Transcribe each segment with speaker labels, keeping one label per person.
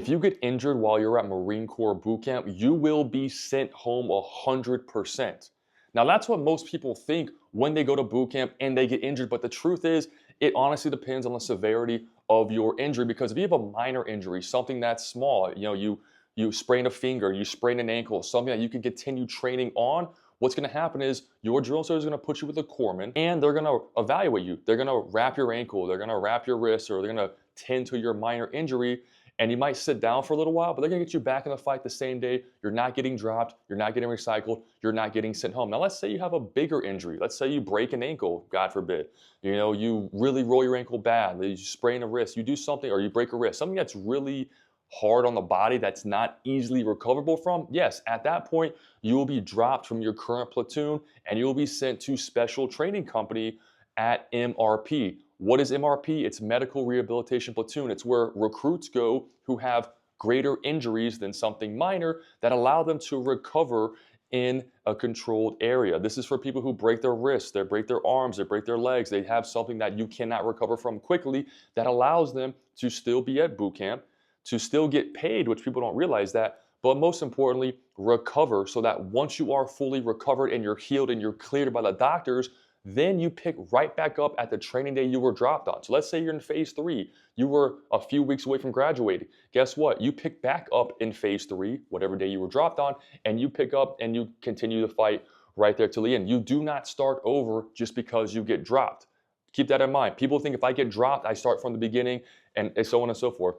Speaker 1: If you get injured while you're at Marine Corps boot camp, you will be sent home 100%. Now, that's what most people think when they go to boot camp and they get injured. But the truth is, it honestly depends on the severity of your injury. Because if you have a minor injury, something that's small, you sprain a finger, you sprain an ankle, something that you can continue training on, what's going to happen is your drill instructor is going to put you with a corpsman and they're going to evaluate you. They're going to wrap your ankle, they're going to wrap your wrist, or they're going to tend to your minor injury, and you might sit down for a little while, but they're gonna get you back in the fight the same day. You're not getting dropped, you're not getting recycled, you're not getting sent home. Now, let's say you have a bigger injury. Let's say you break an ankle, God forbid. You really roll your ankle bad, you sprain a wrist, you do something, or you break a wrist, something that's really hard on the body that's not easily recoverable from. Yes, at that point, you will be dropped from your current platoon and you will be sent to special training company at MRP. What is MRP? It's Medical Rehabilitation Platoon. It's where recruits go who have greater injuries than something minor that allow them to recover in a controlled area. This is for people who break their wrists, they break their arms, they break their legs, they have something that you cannot recover from quickly that allows them to still be at boot camp, to still get paid, which people don't realize that, but most importantly, recover so that once you are fully recovered and you're healed and you're cleared by the doctors, then you pick right back up at the training day you were dropped on. So let's say you're in phase 3, you were a few weeks away from graduating. Guess what? You pick back up in phase 3, whatever day you were dropped on, and you pick up and you continue to fight right there till the end. You do not start over just because you get dropped. Keep that in mind. People think if I get dropped, I start from the beginning and so on and so forth.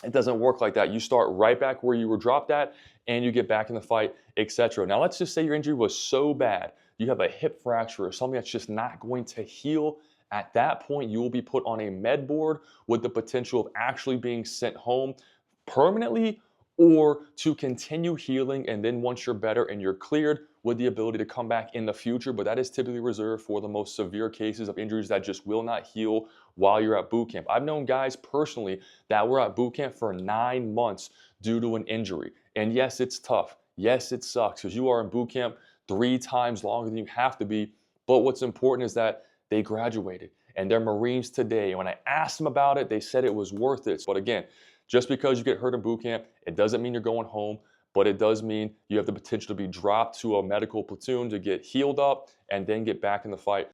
Speaker 1: It doesn't work like that. You start right back where you were dropped at and you get back in the fight, etc. Now, let's just say your injury was so bad, you have a hip fracture or something that's just not going to heal. At that point, you will be put on a med board with the potential of actually being sent home permanently or to continue healing. And then once you're better and you're cleared, with the ability to come back in the future. But that is typically reserved for the most severe cases of injuries that just will not heal while you're at boot camp. I've known guys personally that were at boot camp for 9 months due to an injury. And yes, it's tough. Yes, it sucks because you are in boot camp 3 times longer than you have to be. But what's important is that they graduated and they're Marines today. And when I asked them about it, they said it was worth it. But again, just because you get hurt in boot camp, it doesn't mean you're going home, but it does mean you have the potential to be dropped to a medical platoon to get healed up and then get back in the fight.